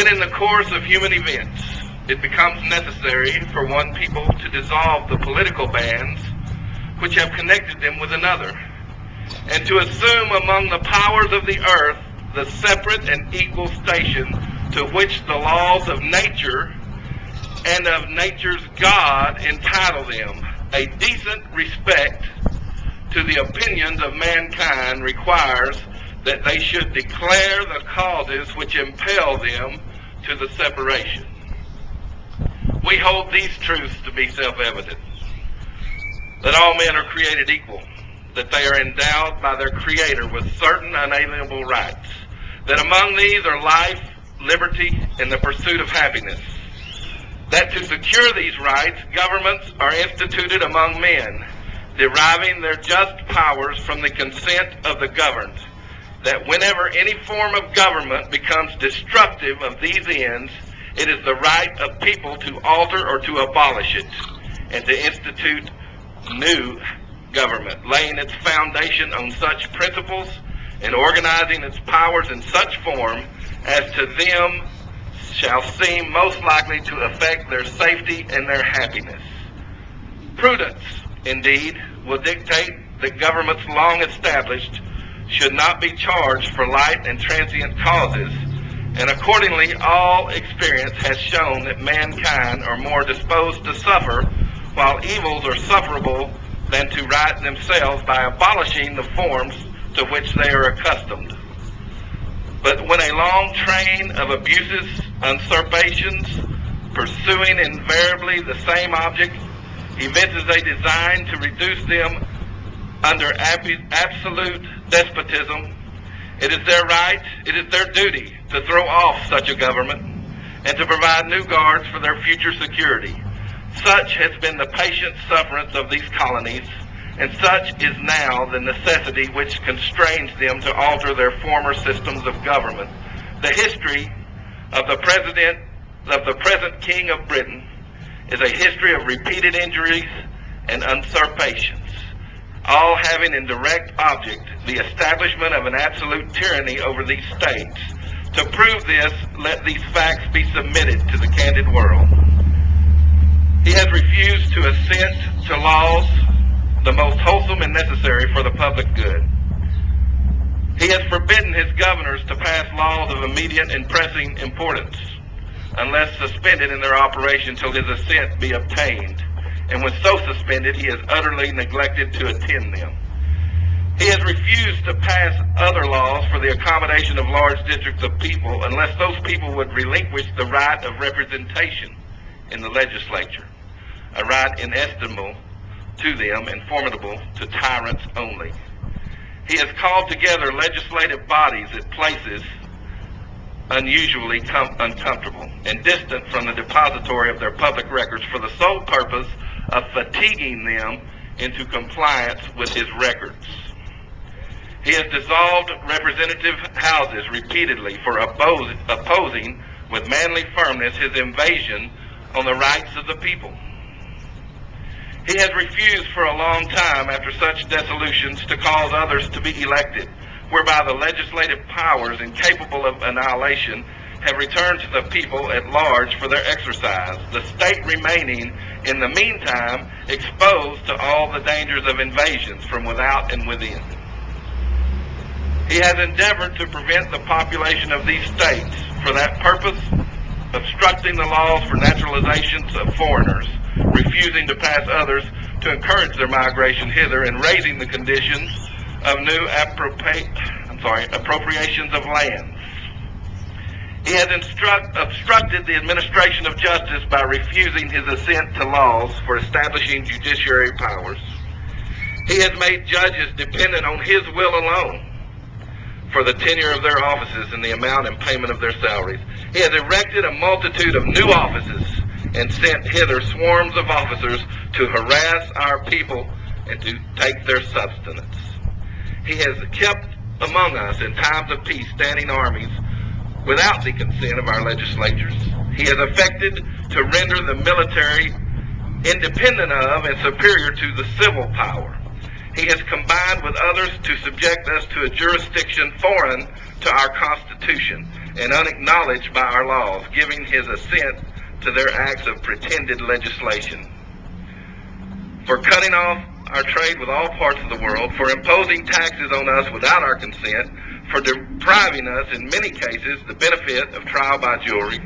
When in the course of human events it becomes necessary for one people to dissolve the political bands which have connected them with another, and to assume among the powers of the earth the separate and equal station to which the laws of nature and of nature's God entitle them, a decent respect to the opinions of mankind requires that they should declare the causes which impel them to the separation. We hold these truths to be self-evident: that all men are created equal, that they are endowed by their Creator with certain unalienable rights, that among these are life, liberty, and the pursuit of happiness, that to secure these rights, governments are instituted among men, deriving their just powers from the consent of the governed, that whenever any form of government becomes destructive of these ends, it is the right of people to alter or to abolish it, and to institute new government, laying its foundation on such principles and organizing its powers in such form as to them shall seem most likely to affect their safety and their happiness. Prudence, indeed, will dictate that governments long established should not be charged for light and transient causes, and accordingly all experience has shown that mankind are more disposed to suffer while evils are sufferable than to right themselves by abolishing the forms to which they are accustomed. But when a long train of abuses, usurpations, pursuing invariably the same object, evinces a design to reduce them under absolute despotism, it is their right, it is their duty to throw off such a government and to provide new guards for their future security. Such has been the patient sufferance of these colonies, and such is now the necessity which constrains them to alter their former systems of government. The history of the present King of Britain is a history of repeated injuries and usurpations, all having in direct object the establishment of an absolute tyranny over these states. To prove this, let these facts be submitted to the candid world. He has refused to assent to laws the most wholesome and necessary for the public good. He has forbidden his governors to pass laws of immediate and pressing importance, unless suspended in their operation till his assent be obtained, and when so suspended, he has utterly neglected to attend them. He has refused to pass other laws for the accommodation of large districts of people, unless those people would relinquish the right of representation in the legislature, a right inestimable to them and formidable to tyrants only. He has called together legislative bodies at places unusually uncomfortable and distant from the depository of their public records for the sole purpose of fatiguing them into compliance with his records. He has dissolved representative houses repeatedly for opposing with manly firmness his invasion on the rights of the people. He has refused for a long time after such dissolutions to cause others to be elected, whereby the legislative powers incapable of annihilation have returned to the people at large for their exercise, the state remaining in the meantime exposed to all the dangers of invasions from without and within. He has endeavored to prevent the population of these states, for that purpose, obstructing the laws for naturalizations of foreigners, refusing to pass others to encourage their migration hither, and raising the conditions of new appropriations of lands. He has obstructed the administration of justice by refusing his assent to laws for establishing judiciary powers. He has made judges dependent on his will alone for the tenure of their offices and the amount and payment of their salaries. He has erected a multitude of new offices and sent hither swarms of officers to harass our people and to take their substance. He has kept among us in times of peace standing armies without the consent of our legislatures. He has affected to render the military independent of and superior to the civil power. He has combined with others to subject us to a jurisdiction foreign to our Constitution and unacknowledged by our laws, giving his assent to their acts of pretended legislation. For cutting off our trade with all parts of the world, for imposing taxes on us without our consent, for depriving us, in many cases, the benefit of trial by jury,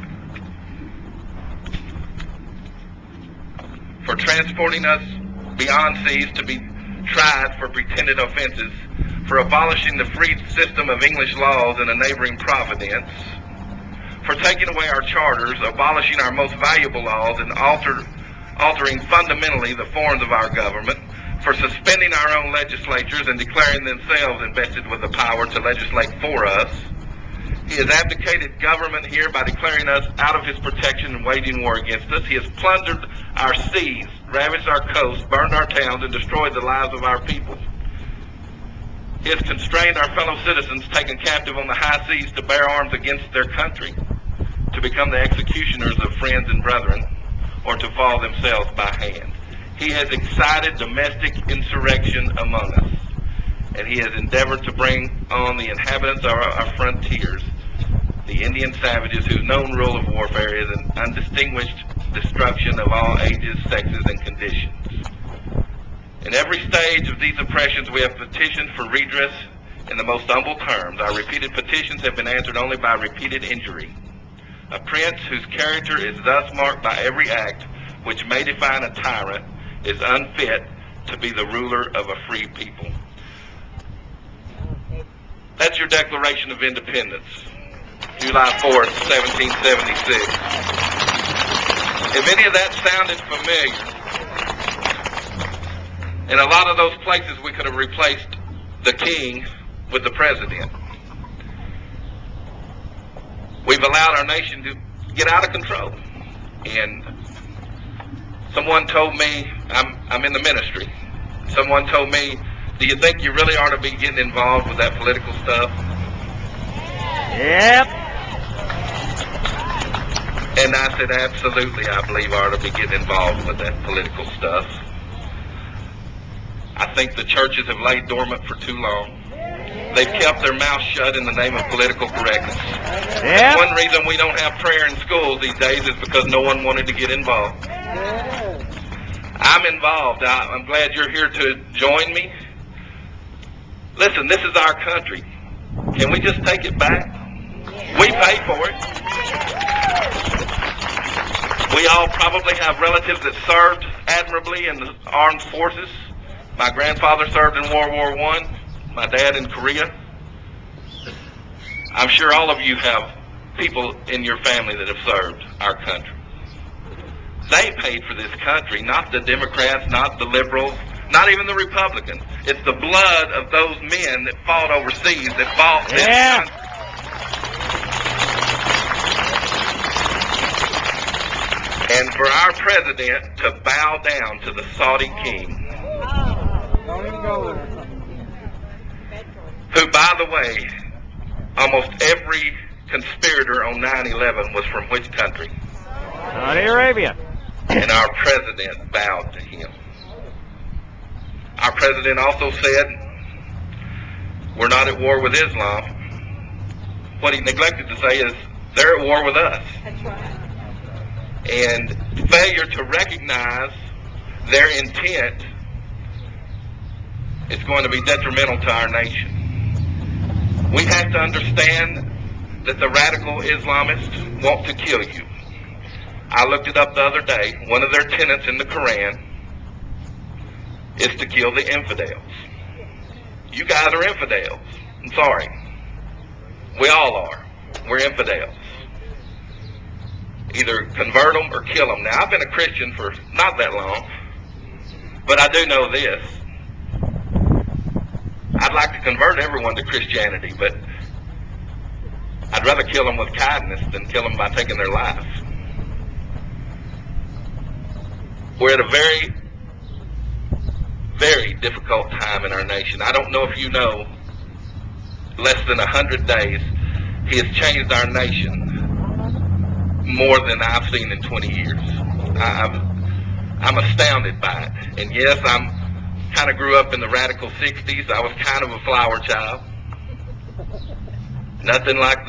for transporting us beyond seas to be tried for pretended offenses, for abolishing the free system of English laws in a neighboring providence, for taking away our charters, abolishing our most valuable laws, and altering fundamentally the forms of our government, for suspending our own legislatures and declaring themselves invested with the power to legislate for us. He has abdicated government here by declaring us out of his protection and waging war against us. He has plundered our seas, ravaged our coasts, burned our towns, and destroyed the lives of our people. He has constrained our fellow citizens taken captive on the high seas to bear arms against their country, to become the executioners of friends and brethren, or to fall themselves by hand. He has excited domestic insurrection among us, and he has endeavored to bring on the inhabitants of our frontiers, the Indian savages whose known rule of warfare is an undistinguished destruction of all ages, sexes, and conditions. In every stage of these oppressions, we have petitioned for redress in the most humble terms. Our repeated petitions have been answered only by repeated injury. A prince whose character is thus marked by every act which may define a tyrant is unfit to be the ruler of a free people. That's your Declaration of Independence, July 4th, 1776. If any of that sounded familiar, in a lot of those places we could have replaced the king with the president. We've allowed our nation to get out of control. And someone told me, I'm in the ministry, someone told me, do you think you really ought to be getting involved with that political stuff? Yep. And I said, absolutely, I believe I ought to be getting involved with that political stuff. I think the churches have laid dormant for too long. They've kept their mouths shut in the name of political correctness. Yep. One reason we don't have prayer in schools these days is because no one wanted to get involved. I'm involved. I'm glad you're here to join me. Listen, this is our country. Can we just take it back? We pay for it. We all probably have relatives that served admirably in the armed forces. My grandfather served in World War I. My dad in Korea. I'm sure all of you have people in your family that have served our country. They paid for this country, not the Democrats, not the liberals, not even the Republicans. It's the blood of those men that fought overseas that bought this country. And for our president to bow down to the Saudi king, who, by the way, almost every conspirator on 9/11 was from which country? Saudi Arabia. And our president bowed to him. Our president also said, we're not at war with Islam. What he neglected to say is, they're at war with us. That's right. And failure to recognize their intent is going to be detrimental to our nation. We have to understand that the radical Islamists want to kill you. I looked it up the other day. One of their tenets in the Quran is to kill the infidels. You guys are infidels. I'm sorry. We all are. We're infidels. Either convert them or kill them. Now, I've been a Christian for not that long, but I do know this. I'd like to convert everyone to Christianity, but I'd rather kill them with kindness than kill them by taking their lives. We're at a very, very difficult time in our nation. I don't know if you know, less than 100 days, he has changed our nation more than I've seen in 20 years. I'm astounded by it. And yes, kind of grew up in the radical 60s. I was kind of a flower child. Nothing like